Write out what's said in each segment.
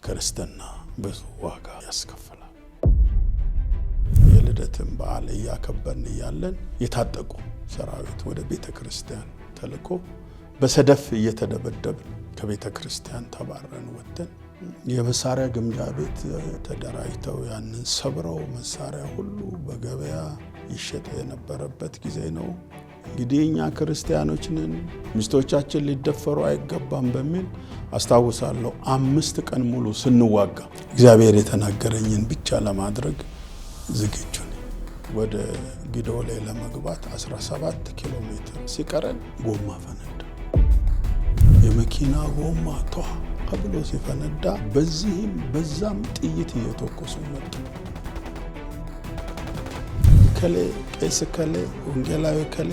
ክርስትና ብዙ ዋጋ ያስከፍላል። የልደትን በዓል እያከበርን እያለን የታጠቁ ሰራዊት ወደ ቤተ ክርስቲያን ተልኮ በሰደፍ እየተደበደብን ከቤተ ክርስቲያን ተባረን ወጥተን የመሳሪያ ግምጃ ቤት ተደራጅተው ያንን ሰብረው መሳሪያ ሁሉ በገበያ ይሸጥ የነበረበት ጊዜ ነው። እንግዲህ እኛ ክርስቲያኖች ነን፣ ሚስቶቻችን ሊደፈሩ አይገባም በሚል አስታውሳለሁ 5 ቀን ሙሉ ስንዋጋ እግዚአብሔር የተናገረኝን ብቻ ለማድረግ ዝግጁ ነኝ። ወደ ጊዶሌ ለመግባት 17 ኪሎ ሜትር ሲቀረን ጎማ ፈነዳ። የመኪና ጎማ ብሎ ሲፈነዳ በዚህም በዛም ጥይት እየተኮሱ መጡ። ከሌ ቄስ ከሌ ወንጌላዊ ከሌ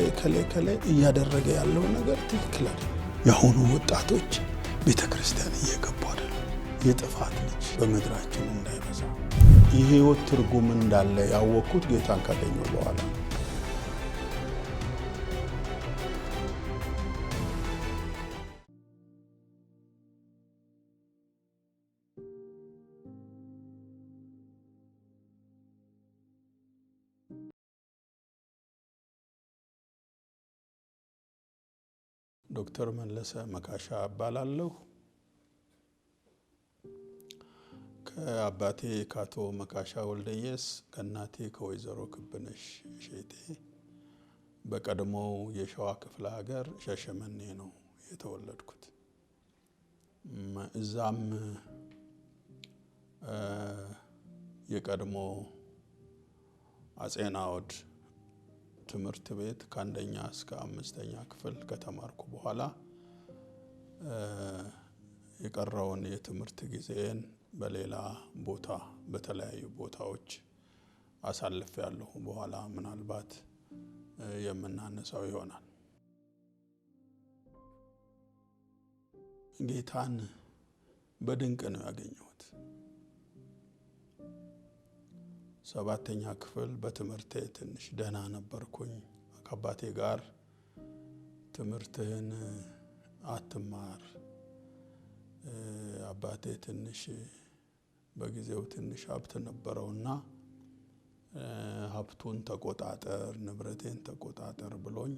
እያደረገ ያለው ነገር ትክክል አይደለም። የአሁኑ ወጣቶች ቤተ ክርስቲያን እየገቡ አይደለም። የጥፋት ልጅ በምድራችን እንዳይበዛ የህይወት ትርጉም እንዳለ ያወቅኩት ጌታን ካገኘሁ በኋላ ነው። ዶክተር መለሰ መካሻ እባላለሁ። ከአባቴ ከአቶ መካሻ ወልደየስ ከእናቴ ከወይዘሮ ክብነሽ ሼቴ በቀድሞው የሸዋ ክፍለ ሀገር ሻሸመኔ ነው የተወለድኩት። እዛም የቀድሞ አጼ ናኦድ ትምህርት ቤት ከአንደኛ እስከ 5ኛ ክፍል ከተማርኩ በኋላ የቀረውን የትምህርት ጊዜን በሌላ ቦታ በተለያዩ ቦታዎች አሳልፌያለሁ። በኋላ ምናልባት የምናነሳው ይሆናል። ጌታን በድንቅ ነው ያገኘሁት። 7ኛ ክፍል በትምህርቴ ትንሽ ደህና ነበርኩኝ። ከአባቴ ጋር ትምህርትህን አትማር፣ አባቴ ትንሽ በጊዜው ትንሽ ሀብት ነበረውና ሀብቱን ተቆጣጠር፣ ንብረቴን ተቆጣጠር ብሎኝ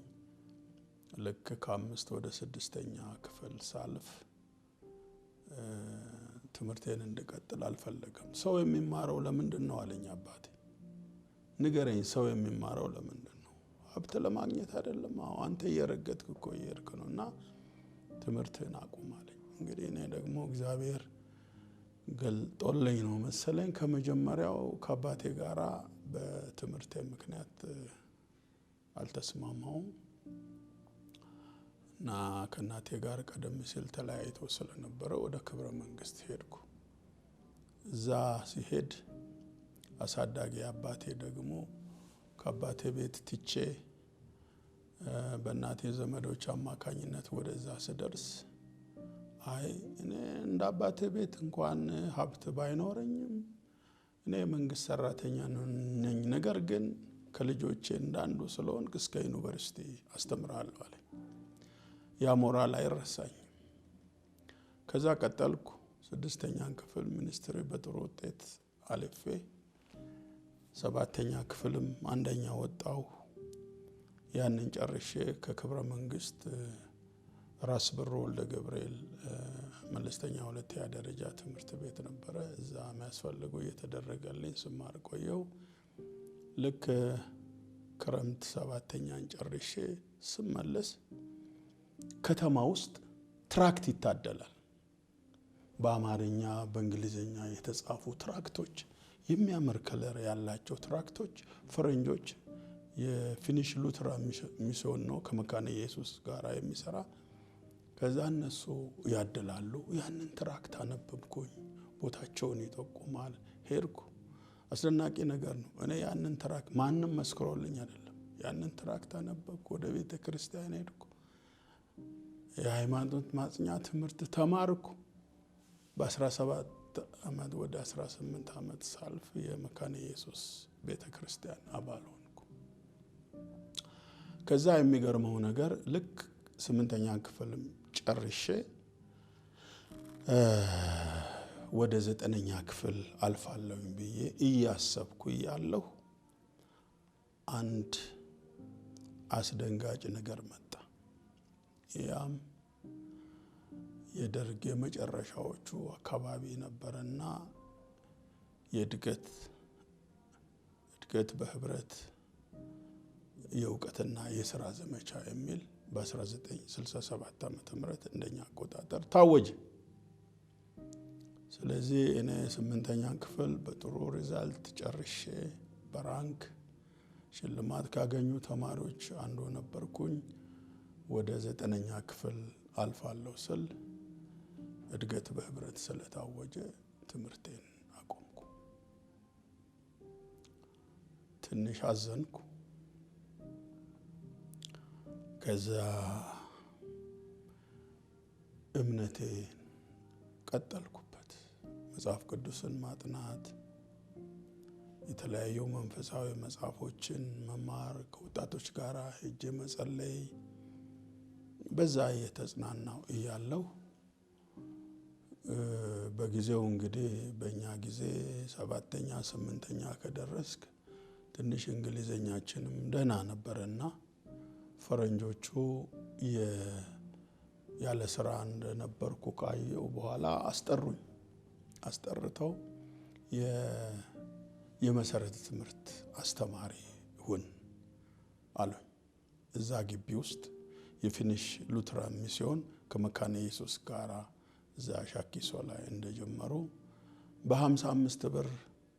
ልክ ከ5 ወደ 6ኛ ክፍል ሳልፍ ትምህርቴን እንድቀጥል አልፈለገም። ሰው የሚማረው ለምንድን ነው አለኝ አባቴ። ንገረኝ፣ ሰው የሚማረው ለምንድን ነው? ሀብት ለማግኘት አይደለም? አዎ፣ አንተ እየረገጥክ እኮ እየሄድክ ነው እና ትምህርትህን አቁም አለኝ። እንግዲህ እኔ ደግሞ እግዚአብሔር ገልጦልኝ ነው መሰለኝ ከመጀመሪያው ከአባቴ ጋራ በትምህርቴ ምክንያት አልተስማማውም እና ከእናቴ ጋር ቀደም ሲል ተለያይቶ ስለነበረ ወደ ክብረ መንግስት ሄድኩ። እዛ ሲሄድ አሳዳጊ አባቴ ደግሞ ከአባቴ ቤት ትቼ በእናቴ ዘመዶች አማካኝነት ወደዛ ስደርስ አይ እኔ እንደ አባቴ ቤት እንኳን ሀብት ባይኖረኝም እኔ መንግስት ሰራተኛ ነኝ፣ ነገር ግን ከልጆቼ እንዳንዱ ስለሆንክ እስከ ዩኒቨርሲቲ አስተምራለሁ አለኝ። ያ ሞራል አይረሳኝም። ከዛ ቀጠልኩ። 6ኛ ክፍል ሚኒስትሪ በጥሩ ውጤት አልፌ 7ኛ ክፍልም አንደኛ ወጣሁ። ያንን ጨርሼ ከክብረ መንግስት ራስ ብሩ ወልደ ገብርኤል መለስተኛ 2ኛ ደረጃ ትምህርት ቤት ነበረ። እዛ የሚያስፈልጉ እየተደረገልኝ ስማር ቆየው። ልክ ክረምት 7ኛን ጨርሼ ስመለስ ከተማ ውስጥ ትራክት ይታደላል። በአማርኛ በእንግሊዝኛ የተጻፉ ትራክቶች፣ የሚያምር ከለር ያላቸው ትራክቶች። ፈረንጆች የፊኒሽ ሉትራ ሚስዮን ነው ከመካነ ኢየሱስ ጋር የሚሰራ። ከዛ እነሱ ያደላሉ። ያንን ትራክት አነበብኩኝ። ቦታቸውን ይጠቁማል። ሄድኩ። አስደናቂ ነገር ነው። እኔ ያንን ትራክት ማንም መስክሮልኝ አይደለም። ያንን ትራክት አነበብኩ። ወደ ቤተ ክርስቲያን ሄድኩ። የሃይማኖት ማጽኛ ትምህርት ተማርኩ። በ17 ዓመት ወደ 18 ዓመት ሳልፍ የመካነ ኢየሱስ ቤተ ክርስቲያን አባል ሆንኩ። ከዛ የሚገርመው ነገር ልክ 8ኛ ክፍልም ጨርሼ ወደ 9ኛ ክፍል አልፋለሁኝ ብዬ እያሰብኩ ያለሁ አንድ አስደንጋጭ ነገር መጣ። ያም የደርግ የመጨረሻዎቹ አካባቢ ነበርና የእድገት በህብረት የእውቀትና የሥራ ዘመቻ የሚል በ1967 ዓመተ ምህረት እንደኛ አቆጣጠር ታወጀ። ስለዚህ እኔ 8ኛ ክፍል በጥሩ ሪዛልት ጨርሼ በራንክ ሽልማት ካገኙ ተማሪዎች አንዱ ነበርኩኝ። ወደ 9ኛ ክፍል አልፋለሁ ስል እድገት በህብረት ስለታወጀ ትምህርቴን አቆምኩ። ትንሽ አዘንኩ። ከዛ እምነቴን ቀጠልኩበት። መጽሐፍ ቅዱስን ማጥናት፣ የተለያዩ መንፈሳዊ መጽሐፎችን መማር፣ ከወጣቶች ጋር ሄጄ መጸለይ፣ በዛ እየተጽናናው እያለሁ በጊዜው እንግዲህ በእኛ ጊዜ 7ኛ 8ኛ ከደረስክ ትንሽ እንግሊዘኛችንም ደህና ነበርና ፈረንጆቹ ያለ ስራ እንደነበርኩ ካየው በኋላ አስጠርተው የመሰረተ ትምህርት አስተማሪ ሁን አሉኝ። እዛ ግቢ ውስጥ የፊኒሽ ሉትራን ሚስዮን ከመካነ ኢየሱስ ጋር እዛ ሻኪሶ ላይ እንደጀመሩ በ55 ብር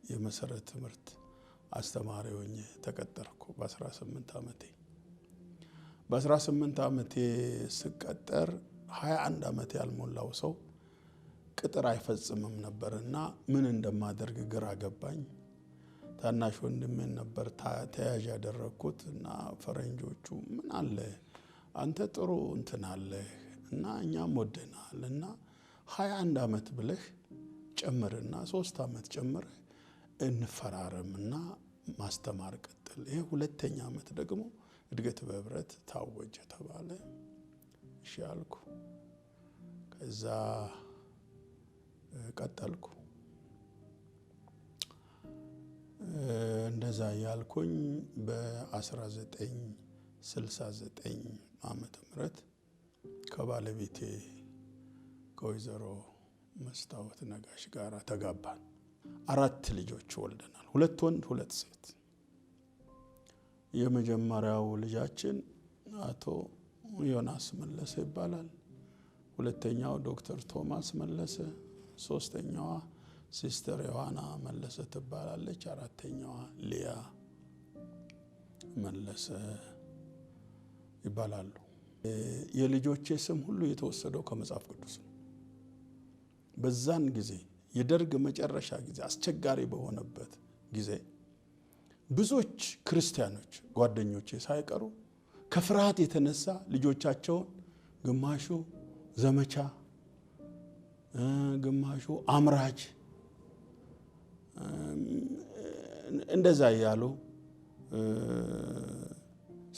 የመሰረተ ትምህርት አስተማሪ ሆኜ ተቀጠርኩ። በ18 ዓመቴ በ18 ዓመቴ ስቀጠር 21 ዓመት ያልሞላው ሰው ቅጥር አይፈጽምም ነበርና ምን እንደማደርግ ግራ ገባኝ። ታናሽ ወንድሜን ነበር ተያዥ ያደረኩት እና ፈረንጆቹ ምን አለ አንተ ጥሩ እንትን አለህ እና እኛም ወደናልና 21 ዓመት ብለህ ጨምርና 3 ዓመት ጨምረህ እንፈራረምና ማስተማር ቀጥል። ይሄ 2ኛ ዓመት ደግሞ እድገት በህብረት ታወጀ ተባለ። እሺ አልኩ። ከዛ ቀጠልኩ። እንደዛ ያልኩኝ በ1969 ዓመተ ምህረት ከባለቤቴ ከወይዘሮ መስታወት ነጋሽ ጋር ተጋባን። 4 ልጆች ወልደናል። 2 ወንድ 2 ሴት። የመጀመሪያው ልጃችን አቶ ዮናስ መለሰ ይባላል። 2ኛው ዶክተር ቶማስ መለሰ፣ 3ኛዋ ሲስተር ዮሐና መለሰ ትባላለች፣ 4ኛዋ ሊያ መለሰ ይባላሉ። የልጆቼ ስም ሁሉ የተወሰደው ከመጽሐፍ ቅዱስ ነው። በዛን ጊዜ የደርግ መጨረሻ ጊዜ አስቸጋሪ በሆነበት ጊዜ ብዙዎች ክርስቲያኖች ጓደኞቼ ሳይቀሩ ከፍርሃት የተነሳ ልጆቻቸውን ግማሹ ዘመቻ፣ ግማሹ አምራች እንደዛ ያሉ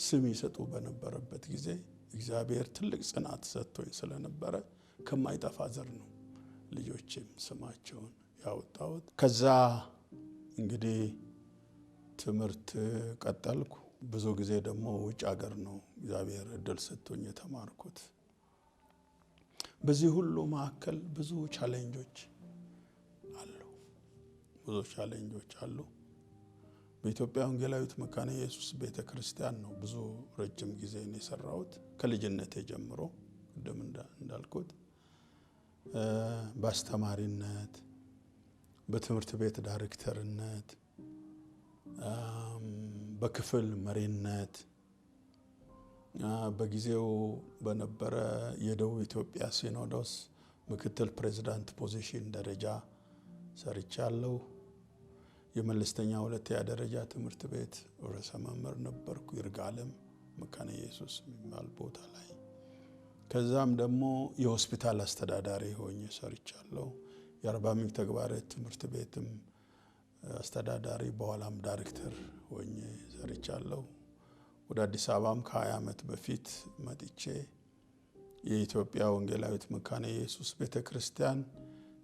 ስም ይሰጡ በነበረበት ጊዜ እግዚአብሔር ትልቅ ጽናት ሰጥቶኝ ስለነበረ ከማይጠፋ ዘር ነው ልጆቼም ስማቸውን ያወጣሁት። ከዛ እንግዲህ ትምህርት ቀጠልኩ። ብዙ ጊዜ ደግሞ ውጭ ሀገር ነው እግዚአብሔር እድል ሰጥቶኝ የተማርኩት። በዚህ ሁሉ መካከል ብዙ ቻሌንጆች አሉ። በኢትዮጵያ ወንጌላዊት መካነ ኢየሱስ ቤተክርስቲያን ነው ብዙ ረጅም ጊዜ ነው የሰራሁት። ከልጅነቴ ጀምሮ ቅድም እንዳልኩት በአስተማሪነት፣ በትምህርት ቤት ዳይሬክተርነት፣ በክፍል መሪነት፣ በጊዜው በነበረ የደቡብ ኢትዮጵያ ሲኖዶስ ምክትል ፕሬዝዳንት ፖዚሽን ደረጃ ሰርቻለሁ። የመለስተኛ 2ኛ ደረጃ ትምህርት ቤት ርዕሰ መምህር ነበርኩ፣ ይርጋለም መካነ ኢየሱስ የሚባል ቦታ ላይ። ከዛም ደግሞ የሆስፒታል አስተዳዳሪ ሆኜ ሰርቻለሁ። የአርባ ምንጭ ተግባራት ትምህርት ቤትም አስተዳዳሪ በኋላም ዳይሬክተር ሆኜ ሰርቻለሁ። ወደ አዲስ አበባም ከ20 ዓመት በፊት መጥቼ የኢትዮጵያ ወንጌላዊት መካነ ኢየሱስ ቤተክርስቲያን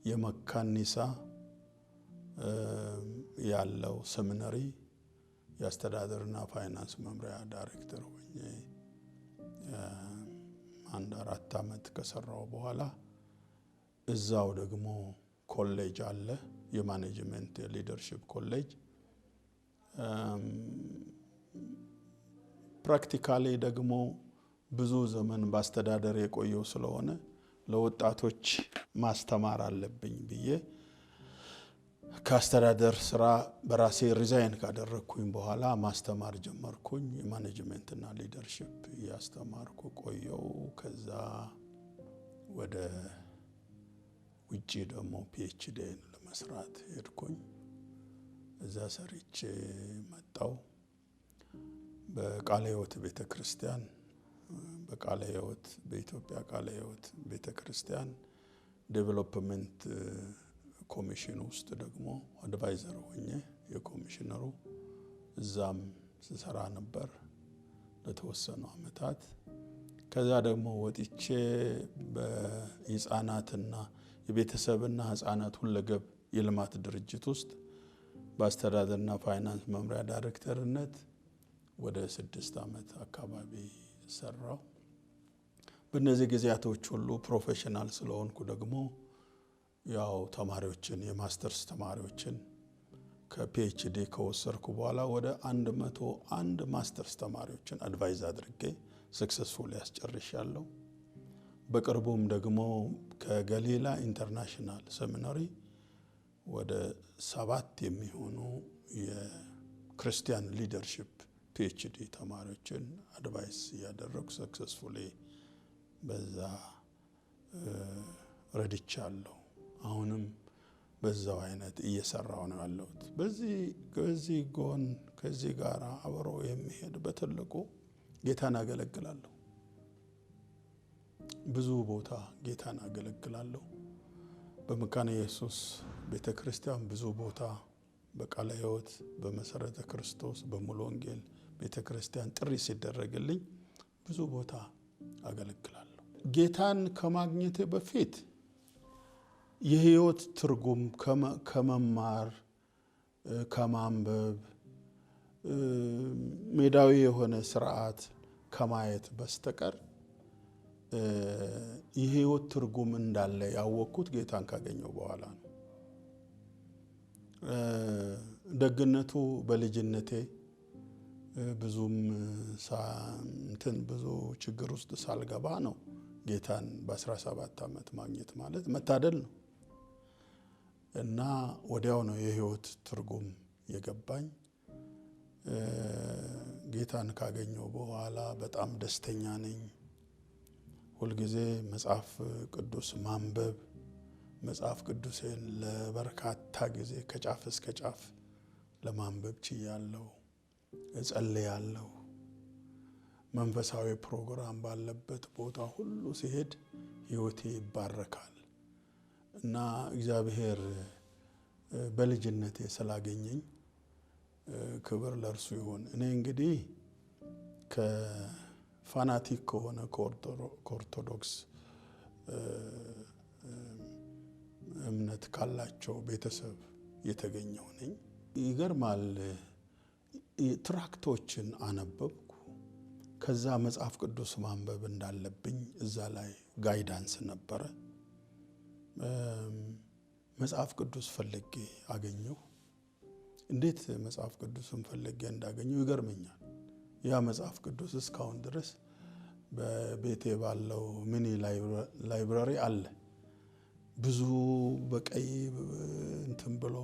የመካኒሳ ያለው ሰሚናሪ የአስተዳደርና ፋይናንስ መምሪያ ዳይሬክተር ሆኜ 4 ዓመት ከሰራው በኋላ እዛው ደግሞ ኮሌጅ አለ የማኔጅመንት ሊደርሺፕ ኮሌጅ ፕራክቲካሊ ደግሞ ብዙ ዘመን ባስተዳደር የቆየው ስለሆነ ለወጣቶች ማስተማር አለብኝ ብዬ ከአስተዳደር ስራ በራሴ ሪዛይን ካደረኩኝ በኋላ ማስተማር ጀመርኩኝ የማኔጅመንት እና ሊደርሺፕ ያስተማርኩ ቆየው ከዛ ወደ ውጪ ደግሞ ፒኤችዲ ለመስራት ሄድኩኝ እዛ ሰርቼ መጣው በቃለ ሕይወት ቤተክርስቲያን በቃለ ሕይወት በኢትዮጵያ ቃለ ሕይወት ቤተክርስቲያን ዴቨሎፕመንት ኮሚሽን ውስጥ ደግሞ አድቫይዘር ሆኜ የኮሚሽነሩ እዛም ስሰራ ነበር ለተወሰኑ አመታት ከዛ ደግሞ ወጥቼ በህፃናትና የቤተሰብና ህፃናት ሁለገብ የልማት ድርጅት ውስጥ በአስተዳደርና ፋይናንስ መምሪያ ዳይሬክተርነት ወደ 6 አመት አካባቢ ሰራው በእነዚህ ጊዜያቶች ሁሉ ፕሮፌሽናል ስለሆንኩ ደግሞ ያው ተማሪዎችን የማስተርስ ተማሪዎችን ከፒኤችዲ ከወሰድኩ በኋላ ወደ 101 ማስተርስ ተማሪዎችን አድቫይዝ አድርጌ ሰክሰስፉሊ ያስጨርሻለሁ በቅርቡም ደግሞ ከገሊላ ኢንተርናሽናል ሰሚናሪ ወደ 7 የሚሆኑ የክርስቲያን ሊደርሺፕ ፒኤችዲ ተማሪዎችን አድቫይስ ያደረኩ ሰክሰስፉሊ በዛ ረድቻለሁ አሁንም በዛው አይነት እየሰራው ነው ያለሁት በዚህ ጎን ከዚህ ጋር አብሮ የሚሄድ በትልቁ ጌታን አገለግላለሁ ብዙ ቦታ ጌታን አገለግላለሁ በመካነ ኢየሱስ ቤተክርስቲያን ብዙ ቦታ በቃለ ሕይወት በመሰረተ ክርስቶስ በሙሉ ወንጌል ቤተክርስቲያን ጥሪ ሲደረግልኝ ብዙ ቦታ አገለግላለሁ ጌታን ከማግኘቴ በፊት የህይወት ትርጉም ከመማር ከማንበብ ሜዳዊ የሆነ ስርዓት ከማየት በስተቀር የህይወት ትርጉም እንዳለ ያወቅኩት ጌታን ካገኘው በኋላ ነው ደግነቱ በልጅነቴ ብዙም ብዙ ችግር ውስጥ ሳልገባ ነው ጌታን በ17 አመት ማግኘት ማለት መታደል ነው እና ወዲያው ነው የህይወት ትርጉም የገባኝ ጌታን ካገኘው በኋላ በጣም ደስተኛ ነኝ ሁሉ ጊዜ መጽሐፍ ቅዱስ ማንበብ መጽሐፍ ቅዱስን ለበርካታ ጊዜ ከጫፍ እስከ ጫፍ ለማንበብ ችያለሁ እጸልያለሁ መንፈሳዊ ፕሮግራም ባለበት ቦታ ሁሉ ሲሄድ ህይወቴ ይባረካል እና እግዚአብሔር በልጅነቴ ስላገኘኝ ክብር ለእርሱ ይሁን እኔ እንግዲህ ከፋናቲክ ከሆነ ከኦርቶዶክስ እምነት ካላቸው ቤተሰብ የተገኘው ነኝ ይገርማል ትራክቶችን አነበብኩ ከዛ መጽሐፍ ቅዱስ ማንበብ እንዳለብኝ እዛ ላይ ጋይዳንስ ነበረ መጽሐፍ ቅዱስ ፈልጌ አገኘሁ እንዴት መጽሐፍ ቅዱስን ፈልጌ እንዳገኘሁ ይገርመኛል ያ መጽሐፍ ቅዱስ እስካሁን ድረስ በቤቴ ባለው ሚኒ ላይብራሪ አለ ብዙ በቀይ እንትን ብሎ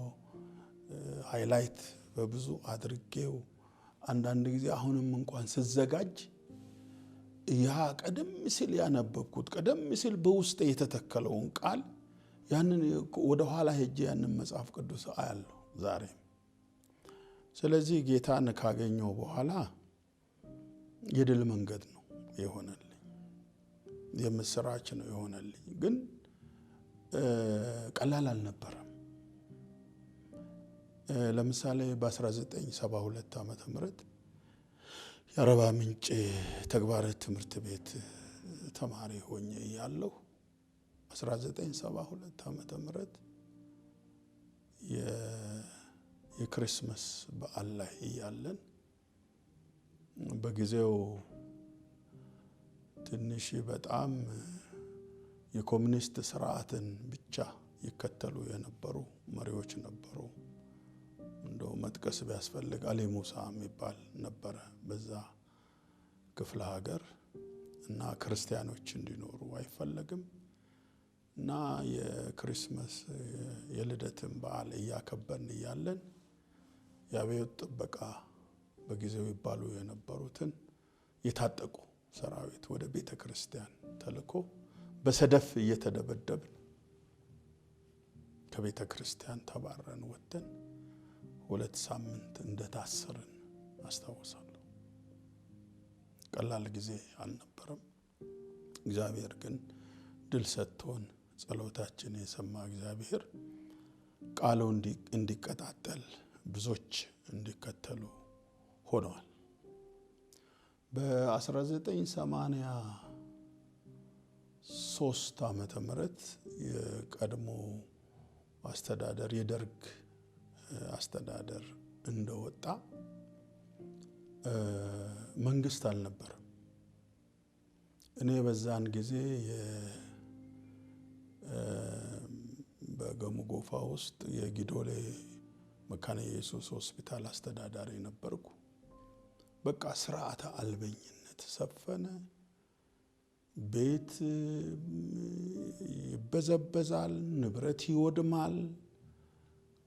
ሃይላይት በብዙ አድርጌው አንዳንድ ጊዜ አሁንም እንኳን ስዘጋጅ ያ ቀደም ሲል ያነበብኩት ቀደም ሲል በውስጤ የተተከለውን ቃል ያንን ወደ ኋላ ሄጄ ያንን መጽሐፍ ቅዱስ አያለሁ ዛሬ ስለዚህ ጌታን ካገኘው በኋላ የድል መንገድ ነው የሆነልኝ የምስራች ነው የሆነልኝ ግን ቀላል አልነበረም ለምሳሌ በ1972 ዓመተ ምህረት የአርባ ምንጭ ተግባረ ትምህርት ቤት ተማሪ ሆኜ ያለው 1972 ዓመተ ምህረት የክሪስማስ በዓል ላይ ያለን በጊዜው ትንሽ በጣም የኮሙኒስት ስርዓትን ብቻ ይከተሉ የነበሩ መሪዎች ነበሩ። እንደው መጥቀስ ቢያስፈልግ አሊ ሙሳ የሚባል ነበር በዛ ክፍለ ሀገር እና ክርስቲያኖች እንዲኖሩ አይፈልግም እና የክሪስማስ የልደትን በዓል ያከበርን ያለን የአብዮት ጥበቃ በጊዜው ይባሉ የነበሩትን የታጠቁ ሰራዊት ወደ ቤተ ክርስቲያን ተልኮ በሰደፍ እየተደበደብን ከቤተ ክርስቲያን ተባረን ወጥተን 2 ሳምንት እንደታሰርን አስታውሳለሁ። ቀላል ጊዜ አልነበረም። እግዚአብሔር ግን ድል ሰጥቶን ጸሎታችን የሰማ እግዚአብሔር ቃሉ እንዲቀጣጠል ብዙዎች እንዲከተሉ ሆነዋል። በ1983 ዓመተ ምህረት የቀድሞ አስተዳደር የደርግ አስተዳደር እንደወጣ መንግስት አልነበረም። እኔ በዛን ጊዜ በገሙ ጎፋ ውስጥ የጊዶሌ መካነ ኢየሱስ ሆስፒታል አስተዳዳሪ ነበርኩ። በቃ ስርዓተ አልበኝነት ሰፈነ። ቤት ይበዘበዛል፣ ንብረት ይወድማል።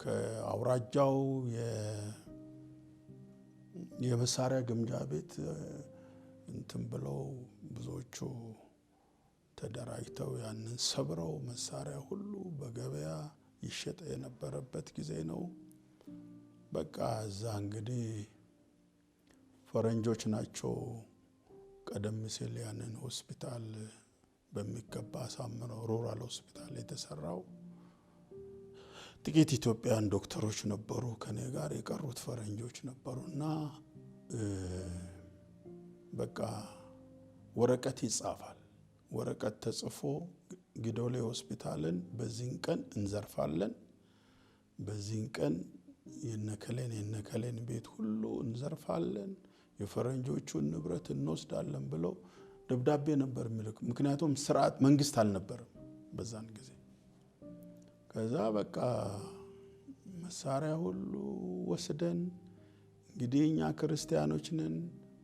ከአውራጃው የመሳሪያ ግምጃ ቤት እንትን ብለው ብዙዎቹ ተደራጅተው ያንን ሰብረው መሳሪያ ሁሉ በገበያ ይሸጥ የነበረበት ጊዜ ነው። በቃ እዛ እንግዲህ ፈረንጆች ናቸው ቀደም ሲል ያንን ሆስፒታል በሚገባ አሳምረው ሩራል ሆስፒታል የተሰራው። ጥቂት ኢትዮጵያውያን ዶክተሮች ነበሩ ከኔ ጋር፣ የቀሩት ፈረንጆች ነበሩና በቃ ወረቀት ይጻፋል። ወረቀት ተጽፎ ጊዶሌ ሆስፒታልን በዚህን ቀን እንዘርፋለን፣ በዚህን ቀን የነከሌን ቤት ሁሉ እንዘርፋለን፣ የፈረንጆቹን ንብረት እንወስዳለን ብለው ደብዳቤ ነበር የሚልኩ። ምክንያቱም ስርዓት መንግስት አልነበረም በዛን ጊዜ። ከዛ በቃ መሳሪያ ሁሉ ወስደን እንግዲህ እኛ ክርስቲያኖች ነን፣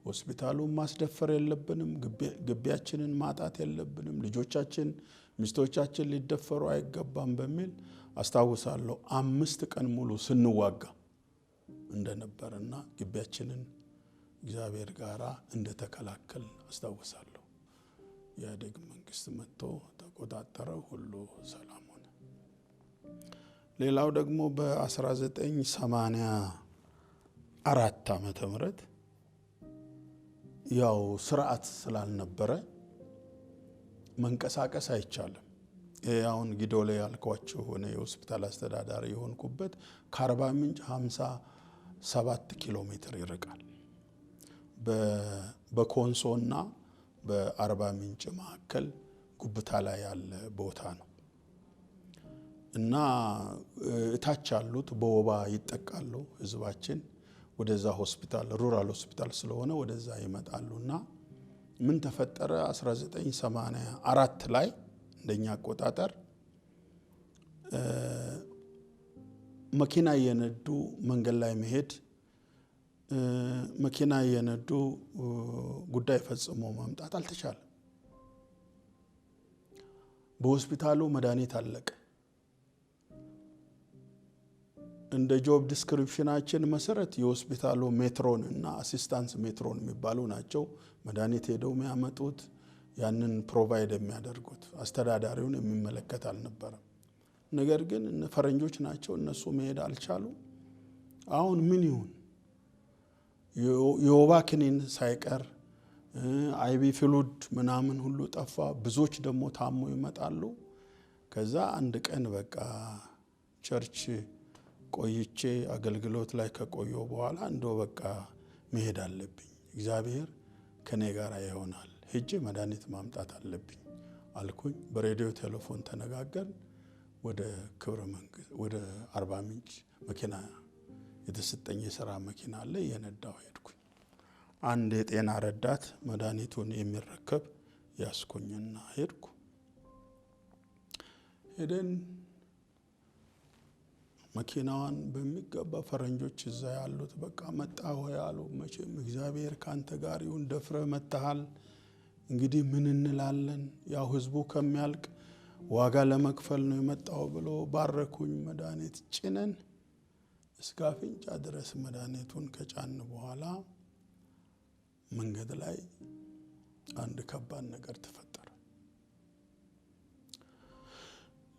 ሆስፒታሉን ማስደፈር የለብንም፣ ግቢያችንን ማጣት የለብንም፣ ልጆቻችን ሚስቶቻችን ሊደፈሩ አይገባም በሚል አስታውሳለሁ 5 ቀን ሙሉ ስንዋጋ እንደነበርና ግቢያችንን እግዚአብሔር ጋራ እንደተከላከል አስታውሳለሁ። የኢህአዴግ መንግስት መጥቶ ተቆጣጠረው፣ ሁሉ ሰላም ሆነ። ሌላው ደግሞ በ1984 ዓመተ ምህረት ያው ስርዓት ስላልነበረ መንቀሳቀስ አይቻልም። አሁን ጊዶሌ ያልኳችሁ ሆነ የሆስፒታል አስተዳዳሪ የሆንኩበት ከአርባ ምንጭ 57 ኪሎ ሜትር ይርቃል። በኮንሶና በአርባ ምንጭ መካከል ጉብታ ላይ ያለ ቦታ ነው እና እታች ያሉት በወባ ይጠቃሉ። ህዝባችን ወደዛ ሆስፒታል ሩራል ሆስፒታል ስለሆነ ወደዛ ይመጣሉና ምን ተፈጠረ? 1984 ላይ እንደኛ አቆጣጠር መኪና የነዱ መንገድ ላይ መሄድ፣ መኪና የነዱ ጉዳይ ፈጽሞ ማምጣት አልተቻለም። በሆስፒታሉ መድኃኒት አለቀ። እንደ ጆብ ዲስክሪፕሽናችን መሰረት የሆስፒታሉ ሜትሮን እና አሲስታንስ ሜትሮን የሚባሉ ናቸው መድኃኒት ሄደው የሚያመጡት፣ ያንን ፕሮቫይድ የሚያደርጉት። አስተዳዳሪውን የሚመለከት አልነበረም። ነገር ግን ፈረንጆች ናቸው፣ እነሱ መሄድ አልቻሉ። አሁን ምን ይሁን? የወባ ክኒን ሳይቀር አይቢ ፍሉድ ምናምን ሁሉ ጠፋ። ብዙዎች ደግሞ ታሞ ይመጣሉ። ከዛ አንድ ቀን በቃ ቸርች ቆይቼ አገልግሎት ላይ ከቆየው በኋላ እንደው በቃ መሄድ አለብኝ፣ እግዚአብሔር ከኔ ጋር ይሆናል፣ ሄጄ መድኃኒት ማምጣት አለብኝ አልኩኝ። በሬዲዮ ቴሌፎን ተነጋገርን። ወደ ክብረ መንግስት ወደ አርባ ምንጭ መኪና የተሰጠኝ የሥራ መኪና አለ፣ የነዳው ሄድኩኝ። አንድ የጤና ረዳት መድኃኒቱን የሚረከብ ያስኩኝና ሄድኩ። ሄደን መኪናዋን በሚገባ ፈረንጆች እዛ ያሉት በቃ መጣ ሆይ አሉ። መቼም እግዚአብሔር ካንተ ጋር ይሁን፣ ደፍረ መጣሃል፣ እንግዲህ ምን እንላለን? ያው ህዝቡ ከሚያልቅ ዋጋ ለመክፈል ነው የመጣው ብሎ ባረኩኝ። መድኃኒት ጭነን እስከ አፍንጫ ድረስ መድኃኒቱን ከጫን በኋላ መንገድ ላይ አንድ ከባድ ነገር ተፈጠረ።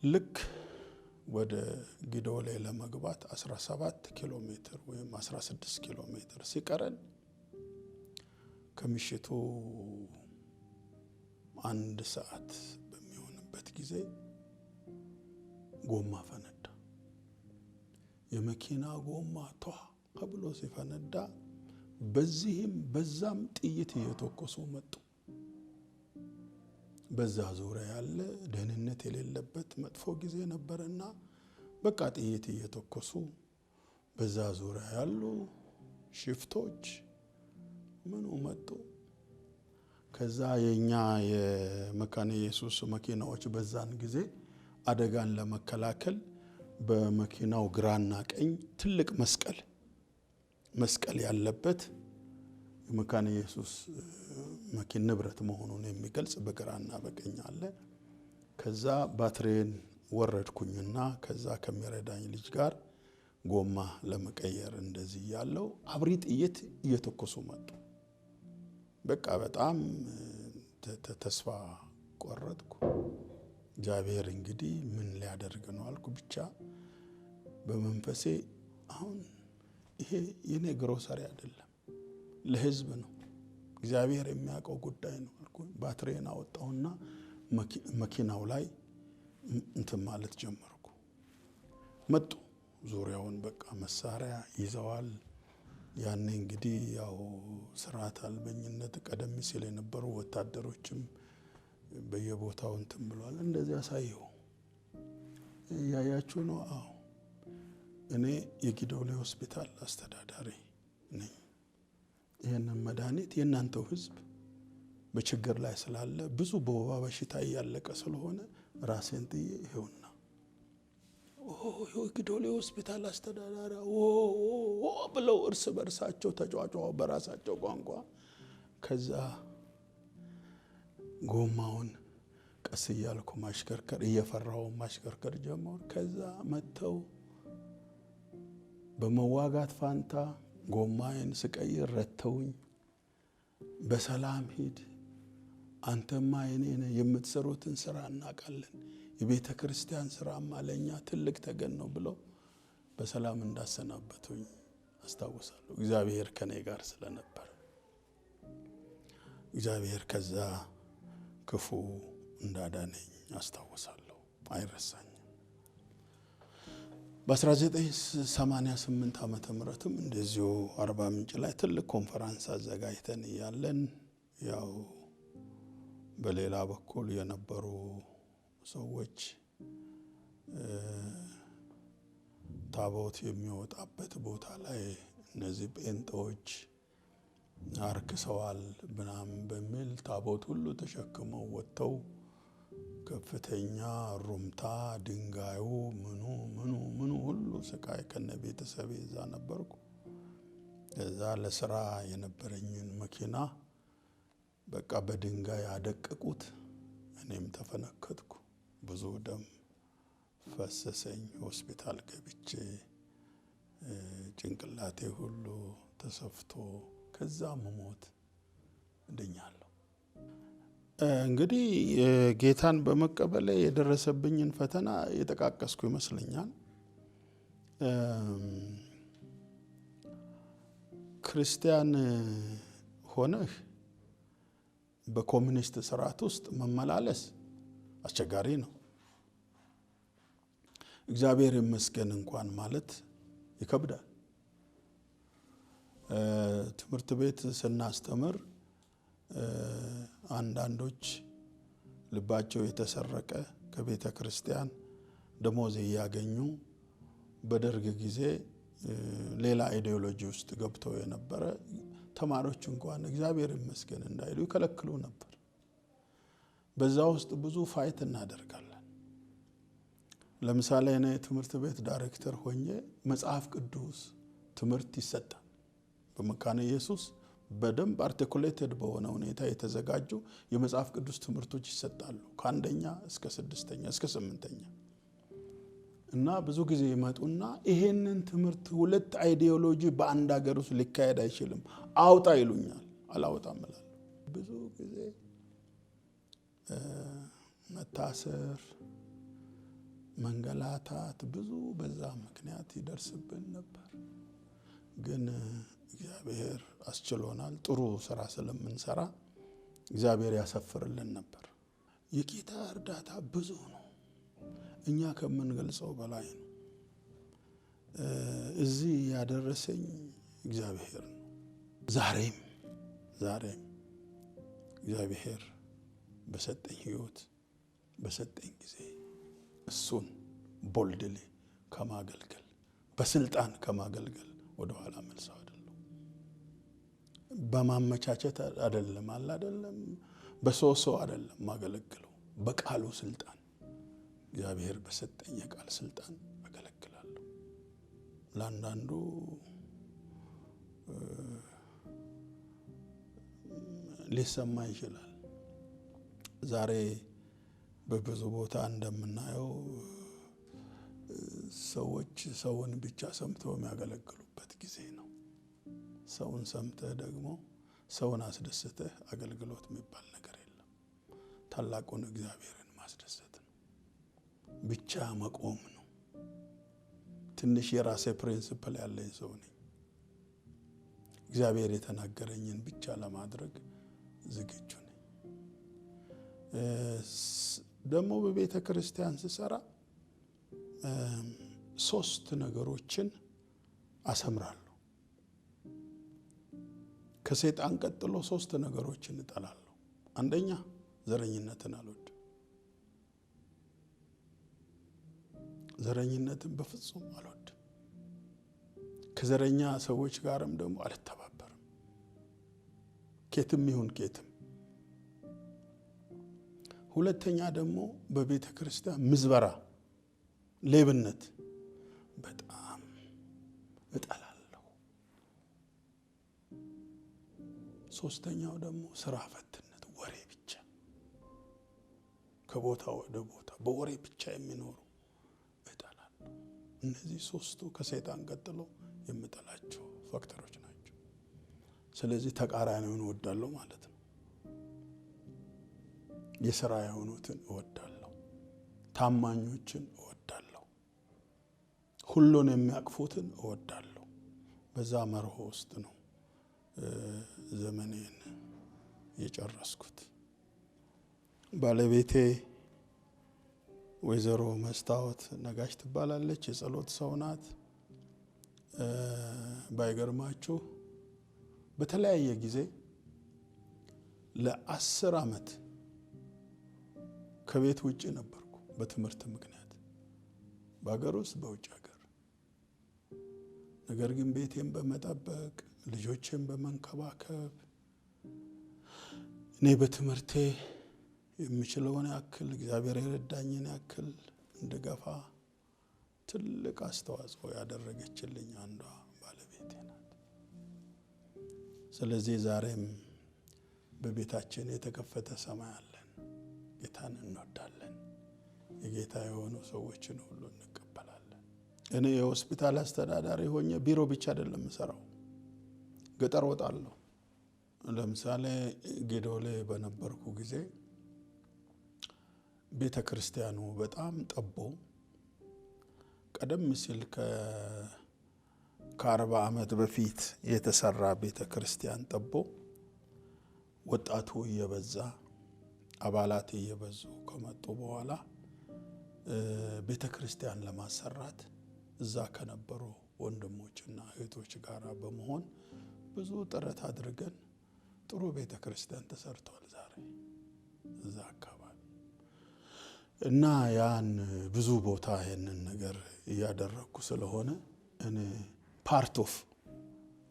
ልክ ወደ ጊዶሌ ለመግባት 17 ኪሎ ሜትር ወይም 16 ኪሎ ሜትር ሲቀረን ከምሽቱ 1 ሰዓት በሚሆንበት ጊዜ ጎማ ፈነዳ። የመኪና ጎማ ብሎ ሲፈነዳ በዚህም በዛም ጥይት እየተኮሱ መጡ። በዛ ዙሪያ ያለ ደህንነት የሌለበት መጥፎ ጊዜ ነበርና በቃ ጥይት እየተኮሱ በዛ ዙሪያ ያሉ ሽፍቶች ምኑ መጡ። ከዛ የኛ የመካነ ኢየሱስ መኪናዎች በዛን ጊዜ አደጋን ለመከላከል በመኪናው ግራና ቀኝ ትልቅ መስቀል ያለበት የመካነ ኢየሱስ መኪና ንብረት መሆኑን የሚገልጽ በግራና በቀኝ አለ። ከዛ ባትሬን ወረድኩኝና ከዛ ከሚረዳኝ ልጅ ጋር ጎማ ለመቀየር እንደዚህ ያለው አብሪ ጥይት እየተኮሱ መጡ። በቃ በጣም ተስፋ ቆረጥኩ። እግዚአብሔር እንግዲህ ምን ሊያደርግ ነው አልኩ። ብቻ በመንፈሴ አሁን ይሄ የኔ ግሮሰሪ አይደለም፣ ለህዝብ ነው፣ እግዚአብሔር የሚያውቀው ጉዳይ ነው አልኩ። ባትሪን አወጣውና መኪናው ላይ እንትን ማለት ጀመርኩ። መጡ ዙሪያውን በቃ መሳሪያ ይዘዋል። ያኔ እንግዲህ ያው ስርዓት አልበኝነት ቀደም ሲል የነበሩ ወታደሮችም በየቦታው እንትን ብሏል። እንደዚህ ያሳየው ያያችሁ ነው። አዎ እኔ የጊዶሌ ሆስፒታል አስተዳዳሪ ነኝ። ይሄንን መድኃኒት የእናንተው ህዝብ በችግር ላይ ስላለ ብዙ በወባ በሽታ ያለቀ ስለሆነ ራሴን ጥዬ ይሄውና ጊዶሌ ሆስፒታል አስተዳዳሪ ብለው እርስ በርሳቸው ተጫዋጫው በራሳቸው ቋንቋ። ከዛ ጎማውን ቀስ እያልኩ ማሽከርከር እየፈራው ማሽከርከር ጀመር። ከዛ መተው በመዋጋት ፋንታ ጎማዬን ስቀይር ረተውኝ፣ በሰላም ሂድ አንተማ የኔ የምትሰሩትን ስራ እናውቃለን፣ የቤተ ክርስቲያን ስራማ ለኛ ትልቅ ተገን ነው ብለው በሰላም እንዳሰናበቱኝ አስታውሳለሁ። እግዚአብሔር ከኔ ጋር ስለነበር እግዚአብሔር ከዛ ክፉ እንዳዳነኝ አስታውሳለሁ፣ አይረሳኝም። በ1988 ዓመተ ምህረትም እንደዚሁ አርባ ምንጭ ላይ ትልቅ ኮንፈረንስ አዘጋጅተን ያለን ያው በሌላ በኩል የነበሩ ሰዎች ታቦት የሚወጣበት ቦታ ላይ እነዚህ ጴንጤዎች አርክሰዋል ምናምን በሚል ታቦት ሁሉ ተሸክመው ወጥተው ከፍተኛ ሩምታ ድንጋዩ ምኑ ሁሉ ስቃይ ከነ ቤተሰቤ እዛ ነበርኩ። እዛ ለስራ የነበረኝን መኪና በቃ በድንጋይ አደቀቁት። እኔም ተፈነከትኩ። ብዙ ደም ፈሰሰኝ። ሆስፒታል ገብቼ ጭንቅላቴ ሁሉ ተሰፍቶ ከዛ መሞት እንደኛለሁ። እንግዲህ ጌታን በመቀበል የደረሰብኝን ፈተና የተቃቀስኩ ይመስለኛል። ክርስቲያን ሆነህ በኮሙኒስት ስርዓት ውስጥ መመላለስ አስቸጋሪ ነው። እግዚአብሔር ይመስገን እንኳን ማለት ይከብዳል። ትምህርት ቤት ስናስተምር አንዳንዶች ልባቸው የተሰረቀ ከቤተ ክርስቲያን ደሞዝ ያገኙ በደርግ ጊዜ ሌላ አይዲዮሎጂ ውስጥ ገብተው የነበረ ተማሪዎች እንኳን እግዚአብሔር ይመስገን እንዳይሉ ይከለክሉ ነበር። በዛ ውስጥ ብዙ ፋይት እናደርጋለን። ለምሳሌ እኔ ትምህርት ቤት ዳይሬክተር ሆኜ መጽሐፍ ቅዱስ ትምህርት ይሰጣል። በመካነ ኢየሱስ በደንብ አርቲኩሌትድ በሆነ ሁኔታ የተዘጋጁ የመጽሐፍ ቅዱስ ትምህርቶች ይሰጣሉ ከአንደኛ እስከ 6ኛ እስከ 8ኛ። እና ብዙ ጊዜ ይመጡና ይሄንን ትምህርት ሁለት አይዲዮሎጂ በአንድ ሀገር ውስጥ ሊካሄድ አይችልም አውጣ ይሉኛል። አላወጣም እላለሁ። ብዙ ጊዜ መታሰር፣ መንገላታት ብዙ በዛ ምክንያት ይደርስብን ነበር። ግን እግዚአብሔር አስችሎናል። ጥሩ ስራ ስለምንሰራ እግዚአብሔር ያሰፍርልን ነበር። የጌታ እርዳታ ብዙ ነው፣ እኛ ከምንገልጸው በላይ ነው። እዚህ ያደረሰኝ እግዚአብሔር ነው። ዛሬም እግዚአብሔር በሰጠኝ ህይወት በሰጠኝ ጊዜ እሱን ቦልድሊ ከማገልገል በስልጣን ከማገልገል ወደ ኋላ መልሰው አይደለም። በማመቻቸት አይደለም አይደለም፣ በሶሶ አይደለም ማገለግለው፣ በቃሉ ስልጣን እግዚአብሔር በሰጠኝ የቃል ስልጣን አገለግላለሁ። ለአንዳንዱ ሊሰማ ይችላል። ዛሬ በብዙ ቦታ እንደምናየው ሰዎች ሰውን ብቻ ሰምተው የሚያገለግሉበት ጊዜ ነው። ሰውን ሰምተህ ደግሞ ሰውን አስደስተህ አገልግሎት የሚባል ነገር የለም። ታላቁን እግዚአብሔርን ማስደሰት ነው፣ ብቻ መቆም ነው። ትንሽ የራሴ ፕሪንሲፕል ያለኝ ሰው ነኝ። እግዚአብሔር የተናገረኝን ብቻ ለማድረግ ዝግጁ ነኝ። ደግሞ በቤተ ክርስቲያን ስሰራ 3 ነገሮችን አሰምራለሁ። ከሰይጣን ቀጥሎ 3 ነገሮችን እጠላለሁ። አንደኛ ዘረኝነትን አልወድም። ዘረኝነትን በፍጹም አልወድም። ከዘረኛ ሰዎች ጋርም ደግሞ አልተባበርም፣ ኬትም ይሁን ኬትም። ሁለተኛ ደግሞ በቤተ ክርስቲያን ምዝበራ፣ ሌብነት በጣም እጠላለሁ። ሶስተኛው ደግሞ ስራ ፈትነት፣ ወሬ ብቻ፣ ከቦታ ወደ ቦታ በወሬ ብቻ የሚኖሩ እጠላለሁ። እነዚህ 3ቱ ከሰይጣን ቀጥሎ የምጠላቸው ፋክተሮች ናቸው። ስለዚህ ተቃራኒውን እወዳለሁ ማለት ነው። የሥራ የሆኑትን እወዳለሁ፣ ታማኞችን እወዳለሁ፣ ሁሉን የሚያቅፉትን እወዳለሁ። በዛ መርሆ ውስጥ ነው ዘመኔን የጨረስኩት። ባለቤቴ ወይዘሮ መስታወት ነጋሽ ትባላለች። የጸሎት ሰው ናት። ባይገርማችሁ በተለያየ ጊዜ ለ10 ዓመት ከቤት ውጪ ነበርኩ በትምህርት ምክንያት፣ በአገር ውስጥ በውጭ ሀገር። ነገር ግን ቤቴን በመጠበቅ ልጆቼን በመንከባከብ እኔ በትምህርቴ የምችለውን ያክል እግዚአብሔር የረዳኝን ያክል እንድገፋ ትልቅ አስተዋጽኦ ያደረገችልኝ አንዷ ባለቤቴ ናት። ስለዚህ ዛሬም በቤታችን የተከፈተ ሰማይ አለን። ጌታን እንወዳለን። የጌታ የሆኑ ሰዎችን ሁሉ እንቀበላለን። እኔ የሆስፒታል አስተዳዳሪ ሆኜ ቢሮ ብቻ አይደለም የምሰራው፣ ገጠር ወጣለሁ። ለምሳሌ ጌዶሌ በነበርኩ ጊዜ ቤተ ክርስቲያኑ በጣም ጠቦ፣ ቀደም ሲል ከ40 ዓመት በፊት የተሰራ ቤተ ክርስቲያን ጠቦ፣ ወጣቱ እየበዛ አባላት እየበዙ ከመጡ በኋላ ቤተ ክርስቲያን ለማሰራት እዛ ከነበሩ ወንድሞችና እህቶች ጋር በመሆን ብዙ ጥረት አድርገን ጥሩ ቤተ ክርስቲያን ተሰርቷል። ዛሬ እዛ አካባቢ እና ያን ብዙ ቦታ ይሄንን ነገር እያደረኩ ስለሆነ እኔ ፓርት ኦፍ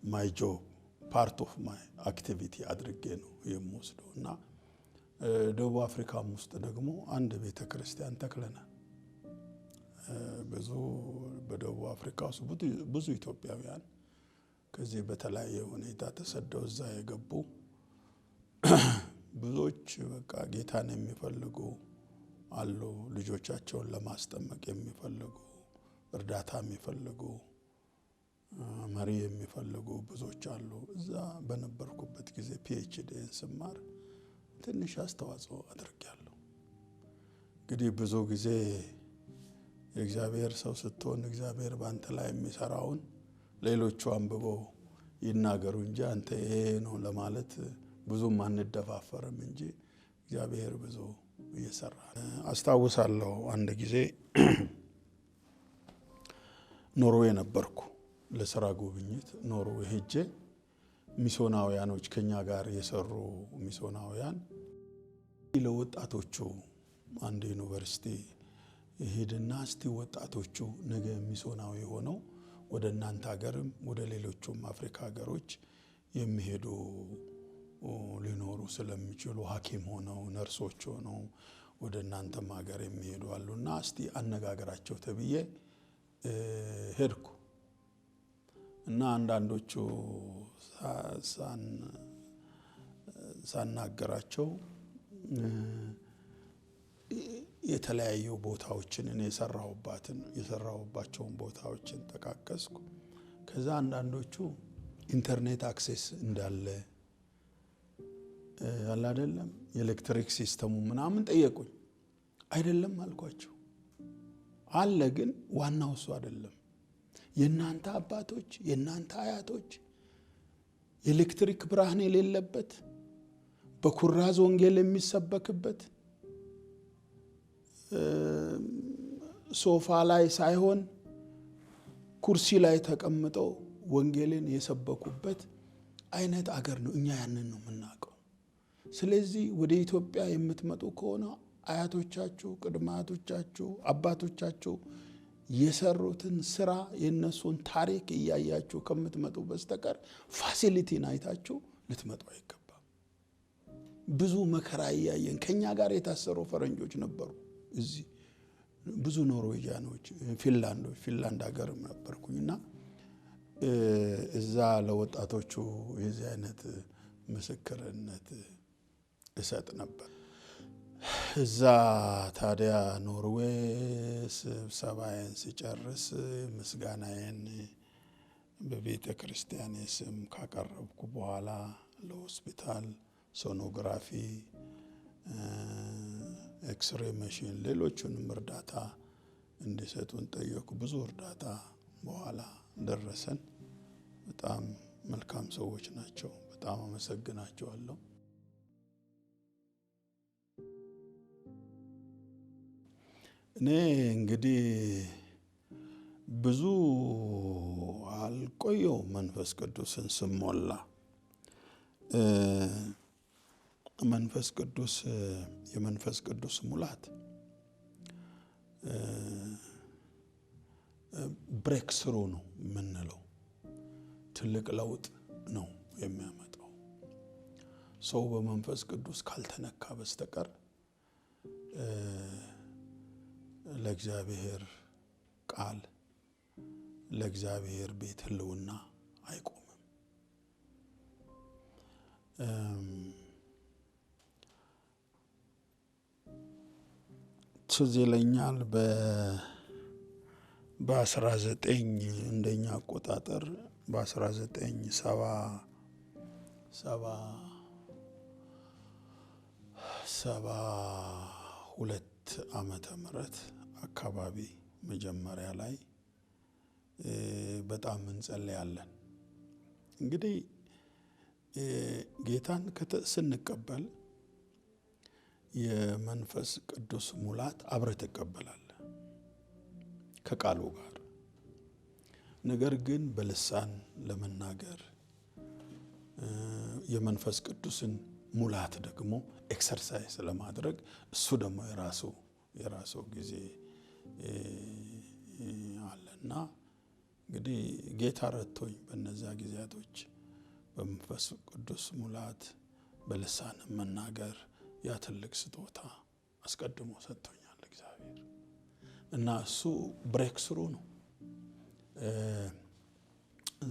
ማይ ጆብ ፓርት ኦፍ ማይ አክቲቪቲ አድርጌ ነው የምወስደው። እና ደቡብ አፍሪካም ውስጥ ደግሞ አንድ ቤተክርስቲያን ተክለናል። በደቡብ አፍሪካ ውስጥ ብዙ ኢትዮጵያውያን ከዚህ በተለያየ ሁኔታ ተሰደው እዛ የገቡ ብዙዎች በቃ ጌታን የሚፈልጉ አሉ። ልጆቻቸውን ለማስጠመቅ የሚፈልጉ እርዳታ የሚፈልጉ መሪ የሚፈልጉ ብዙዎች አሉ። እዛ በነበርኩበት ጊዜ ፒኤችዲን ስማር ትንሽ አስተዋጽኦ አድርጌያለሁ። እንግዲህ ብዙ ጊዜ የእግዚአብሔር ሰው ስትሆን እግዚአብሔር ባንተ ላይ የሚሰራውን ሌሎቹ አንብበው ይናገሩ እንጂ አንተ ይሄ ነው ለማለት ብዙም አንደፋፈርም እንጂ እግዚአብሔር ብዙ እየሰራ አስታውሳለሁ። አንድ ጊዜ ኖርዌይ ነበርኩ ለሥራ ጉብኝት። ኖርዌይ ሄጄ ሚስዮናውያኖች ከኛ ጋር የሰሩ ሚስዮናውያን ለወጣቶቹ አንድ ዩኒቨርሲቲ ሄድና እስቲ ወጣቶቹ ነገ ሚስዮናዊ ሆነው ወደ እናንተ ሀገርም ወደ ሌሎችም አፍሪካ ሀገሮች የሚሄዱ ሊኖሩ ስለሚችሉ ሐኪም ሆነው ነርሶች ሆነው ወደ እናንተም ሀገር የሚሄዱ አሉና እስቲ አነጋገራቸው ተብዬ ሄድኩ። እና አንዳንዶቹ ሳናገራቸው የተለያዩ ቦታዎችን እኔ የሰራሁባቸውን ቦታዎችን ተቃቀስኩ። ከዛ አንዳንዶቹ ኢንተርኔት አክሴስ እንዳለ ያለ አይደለም የኤሌክትሪክ ሲስተሙ ምናምን ጠየቁኝ። አይደለም አልኳቸው። አለ ግን ዋናው እሱ አይደለም። የናንተ አባቶች የናንተ አያቶች የኤሌክትሪክ ብርሃን የሌለበት በኩራዝ ወንጌል የሚሰበክበት ሶፋ ላይ ሳይሆን ኩርሲ ላይ ተቀምጠው ወንጌልን የሰበኩበት አይነት አገር ነው። እኛ ያንን ነው የምናውቀው። ስለዚህ ወደ ኢትዮጵያ የምትመጡ ከሆነ አያቶቻችሁ፣ ቅድማቶቻችሁ፣ አባቶቻችሁ የሰሩትን ስራ የነሱን ታሪክ እያያችሁ ከምትመጡ በስተቀር ፋሲሊቲን አይታችሁ ልትመጡ አይገባም። ብዙ መከራ እያየን ከኛ ጋር የታሰሩ ፈረንጆች ነበሩ። እዚህ ብዙ ኖርዌጂያኖች፣ ፊንላንድ ሀገርም ነበርኩኝና እዛ ለወጣቶቹ የዚህ አይነት ምስክርነት እሰጥ ነበር። እዛ ታዲያ ኖርዌይ ስብሰባዬን ሲጨርስ ምስጋናዬን በቤተ ክርስቲያን ስም ካቀረብኩ በኋላ ለሆስፒታል ሶኖግራፊ፣ ኤክስሬ ማሽን፣ ሌሎቹንም እርዳታ እንዲሰጡን ጠየቁ። ብዙ እርዳታ በኋላ ደረሰን። በጣም መልካም ሰዎች ናቸው። በጣም አመሰግናቸዋለሁ። እኔ እንግዲህ ብዙ አልቆየው መንፈስ ቅዱስን ስሞላ። የመንፈስ ቅዱስ ሙላት ብሬክ ስሩ ነው የምንለው። ትልቅ ለውጥ ነው የሚያመጣው። ሰው በመንፈስ ቅዱስ ካልተነካ በስተቀር ለእግዚአብሔር ቃል ለእግዚአብሔር ቤት ህልውና አይቆምም። ትዝ ይለኛል በ19 እንደኛ አቆጣጠር በ1972 ዓመተ ምህረት አካባቢ መጀመሪያ ላይ በጣም እንጸልያለን። እንግዲህ ጌታን ስንቀበል የመንፈስ ቅዱስ ሙላት አብረህ ትቀበላለህ ከቃሉ ጋር። ነገር ግን በልሳን ለመናገር የመንፈስ ቅዱስን ሙላት ደግሞ ኤክሰርሳይዝ ለማድረግ እሱ ደግሞ የራሱ የራሱ ጊዜ አለና እንግዲህ ጌታ ረድቶኝ በእነዛ ጊዜያቶች በመንፈስ ቅዱስ ሙላት በልሳን መናገር ያ ትልቅ ስጦታ አስቀድሞ ሰጥቶኛል እግዚአብሔር እና እሱ ብሬክ ስሩ ነው።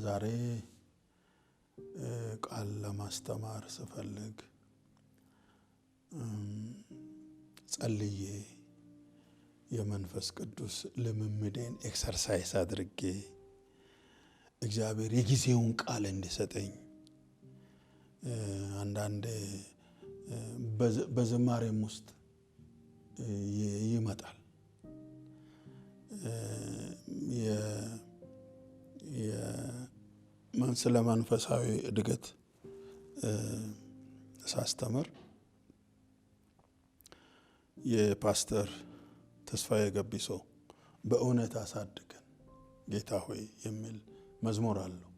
ዛሬ ቃል ለማስተማር ስፈልግ ጸልዬ የመንፈስ ቅዱስ ልምምዴን ኤክሰርሳይዝ አድርጌ እግዚአብሔር የጊዜውን ቃል እንዲሰጠኝ አንዳንዴ በዝማሬም ውስጥ ይመጣል። ስለ መንፈሳዊ እድገት ሳስተምር የፓስተር ተስፋዬ ገቢሶ በእውነት አሳድገን ጌታ ሆይ የሚል መዝሙር አለው።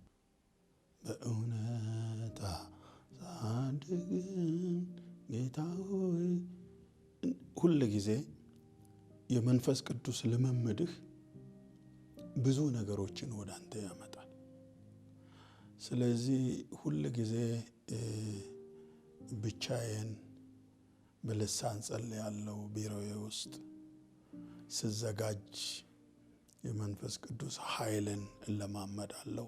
በእውነት አሳድገን ጌታ ሆይ። ሁሉ ጊዜ የመንፈስ ቅዱስ ልምምድህ ብዙ ነገሮችን ወደ አንተ ያመጣል። ስለዚህ ሁሉ ጊዜ ብቻዬን በልሳን ጸልያለሁ። ቢሮዬ ውስጥ ስዘጋጅ የመንፈስ ቅዱስ ኃይልን እለማመዳለሁ።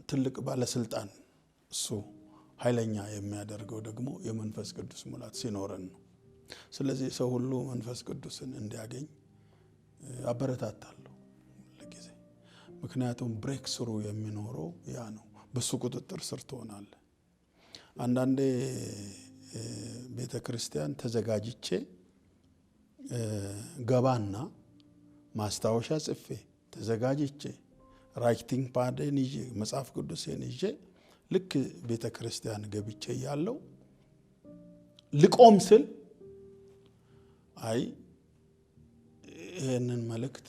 ትልቅ ባለስልጣን እሱ ኃይለኛ የሚያደርገው ደግሞ የመንፈስ ቅዱስ ሙላት ሲኖረን ነው። ስለዚህ ሰው ሁሉ መንፈስ ቅዱስን እንዲያገኝ አበረታታለሁ ለጊዜ። ምክንያቱም ብሬክ ስሩ የሚኖረው ያ ነው። በሱ ቁጥጥር ስር ትሆናለህ። አንዳንዴ ቤተክርስቲያን ተዘጋጅቼ ገባና ማስታወሻ ጽፌ ተዘጋጅቼ ራይቲንግ ፓድን ይዤ መጽሐፍ ቅዱስን ይዤ ልክ ቤተክርስቲያን ገብቼ ያለው ልቆም ስል አይ ይሄንን መልእክት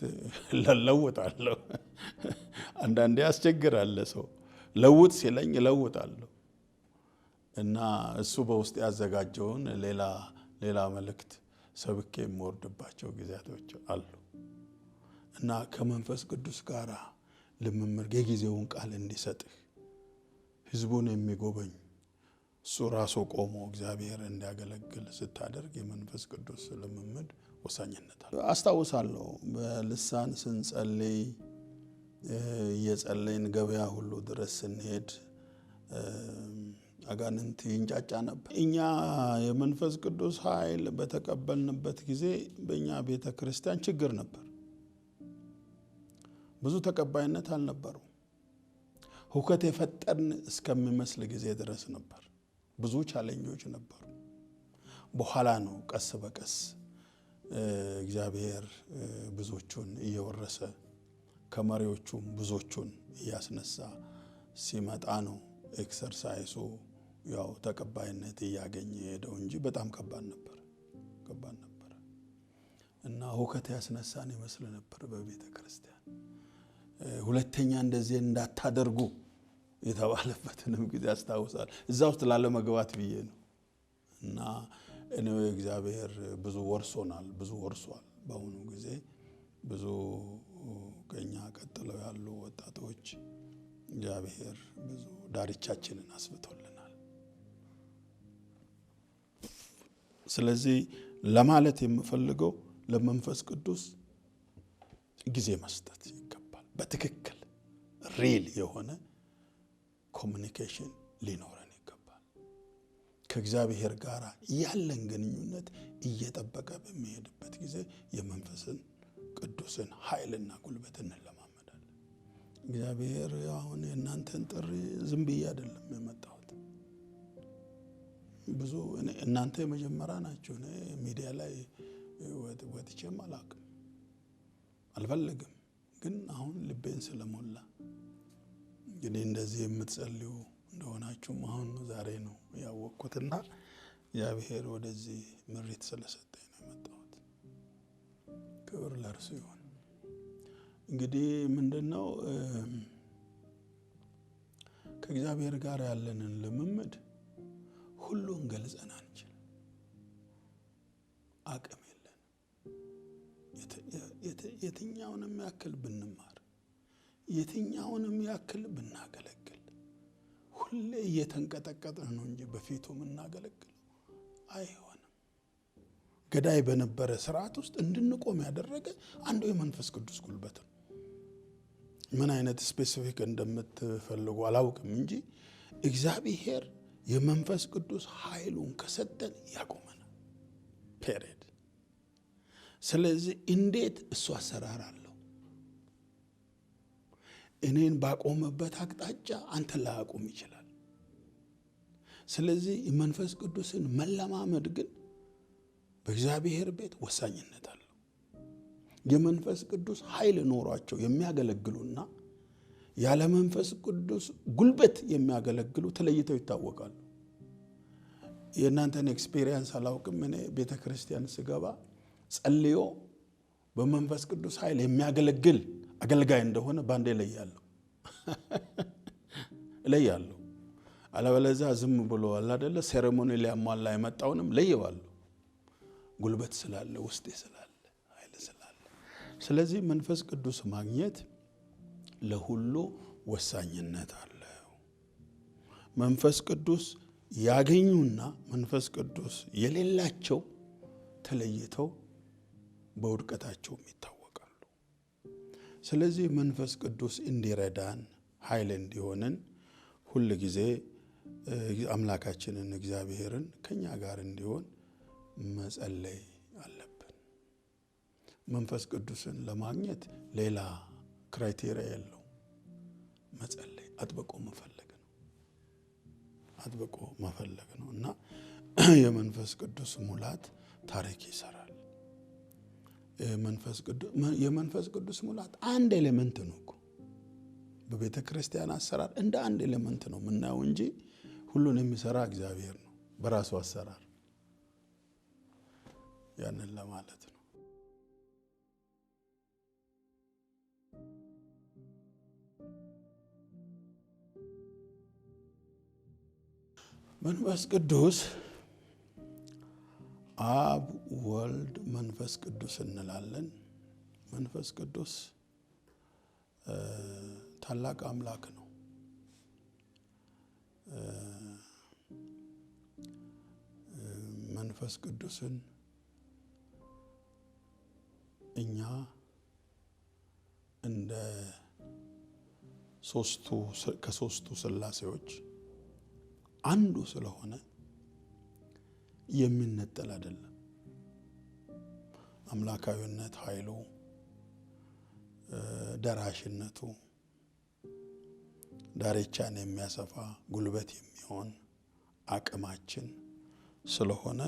ለውጣለሁ። አንዳንዴ ያስቸግራል ሰው ለውጥ ሲለኝ ለውጣለሁ እና እሱ በውስጥ ያዘጋጀውን ሌላ መልእክት ሰብኬ የምወርድባቸው ጊዜያቶች አሉ እና ከመንፈስ ቅዱስ ጋር ልምምድ የጊዜውን ቃል እንዲሰጥህ ህዝቡን የሚጎበኝ እሱ ራሱ ቆሞ እግዚአብሔር እንዲያገለግል ስታደርግ የመንፈስ ቅዱስ ልምምድ ወሳኝነት አለው። አስታውሳለሁ በልሳን ስንጸልይ የጸለይን ገበያ ሁሉ ድረስ ስንሄድ አጋንንት ይንጫጫ ነበር። እኛ የመንፈስ ቅዱስ ኃይል በተቀበልንበት ጊዜ በእኛ ቤተክርስቲያን ችግር ነበር። ብዙ ተቀባይነት አልነበረው። ሁከት የፈጠርን እስከሚመስል ጊዜ ድረስ ነበር። ብዙ ቻሌንጆች ነበሩ። በኋላ ነው ቀስ በቀስ እግዚአብሔር ብዙዎቹን እየወረሰ ከመሪዎቹም ብዙዎቹን እያስነሳ ሲመጣ ነው ኤክሰርሳይሱ ያው ተቀባይነት እያገኘ ሄደው እንጂ በጣም ከባድ ነበር እና ሁከት ያስነሳን ይመስል ነበር በቤተ ክርስቲያን። ሁለተኛ እንደዚህ እንዳታደርጉ የተባለበትንም ጊዜ አስታውሳለሁ። እዛ ውስጥ ላለመግባት ብዬ ነው እና እኔው እግዚአብሔር ብዙ ወርሶናል፣ ብዙ ወርሷል። በአሁኑ ጊዜ ብዙ ከኛ ቀጥለው ያሉ ወጣቶች እግዚአብሔር ብዙ ዳርቻችንን አስፍቶልናል። ስለዚህ ለማለት የምፈልገው ለመንፈስ ቅዱስ ጊዜ መስጠት ይገባል። በትክክል ሪል የሆነ ኮሙኒኬሽን ሊኖረን ይገባል። ከእግዚአብሔር ጋር ያለን ግንኙነት እየጠበቀ በሚሄድበት ጊዜ የመንፈስን ቅዱስን ኃይልና ጉልበትን እንለማመዳለን። እግዚአብሔር አሁን የእናንተን ጥሪ ዝም ብዬ አይደለም የመጣሁት። ብዙ እናንተ የመጀመሪያ ናችሁ። እኔ ሚዲያ ላይ ወጥቼም አላውቅም፣ አልፈልግም። ግን አሁን ልቤን ስለሞላ እንግዲህ እንደዚህ የምትጸልዩ እንደሆናችሁም አሁን ዛሬ ነው ያወቅኩትና እግዚአብሔር ወደዚህ ምሪት ስለሰጠኝ ነው የመጣሁት። ክብር ለእርሱ ይሁን። እንግዲህ ምንድነው ከእግዚአብሔር ጋር ያለንን ልምምድ ሁሉን ገልጸን አንችልም፣ አቅም የትኛውንም ያክል ብንማር የትኛውንም ያክል ብናገለግል ሁሌ እየተንቀጠቀጥን ነው እንጂ በፊቱ የምናገለግለው አይሆንም። ገዳይ በነበረ ስርዓት ውስጥ እንድንቆም ያደረገ አንዱ የመንፈስ ቅዱስ ጉልበት ነው። ምን አይነት ስፔሲፊክ እንደምትፈልጉ አላውቅም እንጂ እግዚአብሔር የመንፈስ ቅዱስ ኃይሉን ከሰጠን ያቆመናል። ፔሬድ። ስለዚህ እንዴት እሱ አሰራር አለው። እኔን ባቆመበት አቅጣጫ አንተን ላያቆም ይችላል። ስለዚህ የመንፈስ ቅዱስን መለማመድ ግን በእግዚአብሔር ቤት ወሳኝነት አለው። የመንፈስ ቅዱስ ኃይል ኖሯቸው የሚያገለግሉና ያለ መንፈስ ቅዱስ ጉልበት የሚያገለግሉ ተለይተው ይታወቃሉ። የእናንተን ኤክስፒሪየንስ አላውቅም። እኔ ቤተክርስቲያን ስገባ ጸልዮ በመንፈስ ቅዱስ ኃይል የሚያገለግል አገልጋይ እንደሆነ ባንዴ ለያለሁ። አለበለዚያ ዝም ብሎ አይደለ ሴሬሞኒ ሊያሟላ የመጣውንም ለየዋለሁ። ጉልበት ስላለ ውስጤ ስላለ ኃይል ስላለ። ስለዚህ መንፈስ ቅዱስ ማግኘት ለሁሉ ወሳኝነት አለው። መንፈስ ቅዱስ ያገኙና መንፈስ ቅዱስ የሌላቸው ተለይተው በውድቀታቸው ይታወቃሉ። ስለዚህ መንፈስ ቅዱስ እንዲረዳን ኃይል እንዲሆነን ሁሉ ጊዜ አምላካችንን እግዚአብሔርን ከኛ ጋር እንዲሆን መጸለይ አለብን። መንፈስ ቅዱስን ለማግኘት ሌላ ክራይቴሪያ የለው። መጸለይ አጥብቆ መፈለግ ነው እና የመንፈስ ቅዱስ ሙላት ታሪክ ይሰራል። የመንፈስ ቅዱስ ሙላት አንድ ኤሌመንት ነው እኮ በቤተ ክርስቲያን አሰራር እንደ አንድ ኤሌመንት ነው የምናየው እንጂ ሁሉን የሚሰራ እግዚአብሔር ነው በራሱ አሰራር። ያንን ለማለት ነው። መንፈስ ቅዱስ አብ ወልድ መንፈስ ቅዱስ እንላለን። መንፈስ ቅዱስ ታላቅ አምላክ ነው። መንፈስ ቅዱስን እኛ እንደ ከሶስቱ ሥላሴዎች አንዱ ስለሆነ የሚነጠል አይደለም። አምላካዊነት ኃይሉ፣ ደራሽነቱ፣ ዳርቻን የሚያሰፋ ጉልበት የሚሆን አቅማችን ስለሆነ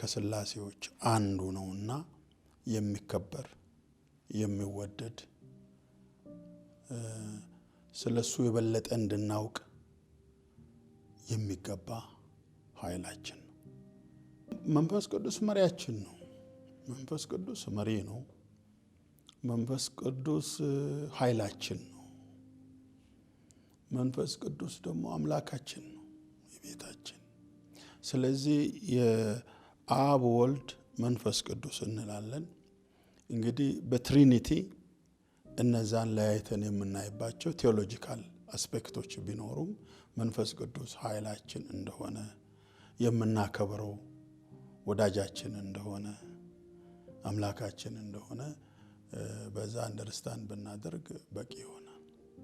ከሥላሴዎች አንዱ ነውና የሚከበር የሚወደድ ስለሱ የበለጠ እንድናውቅ የሚገባ ኃይላችን ነው። መንፈስ ቅዱስ መሪያችን ነው። መንፈስ ቅዱስ መሪ ነው። መንፈስ ቅዱስ ኃይላችን ነው። መንፈስ ቅዱስ ደግሞ አምላካችን ነው፣ የቤታችን። ስለዚህ የአብ ወልድ መንፈስ ቅዱስ እንላለን። እንግዲህ በትሪኒቲ እነዛን ለያይተን የምናይባቸው ቴዎሎጂካል አስፔክቶች ቢኖሩም መንፈስ ቅዱስ ኃይላችን እንደሆነ የምናከብረው ወዳጃችን እንደሆነ አምላካችን እንደሆነ በዛ አንደርስታንድ ብናደርግ በቂ ይሆናል።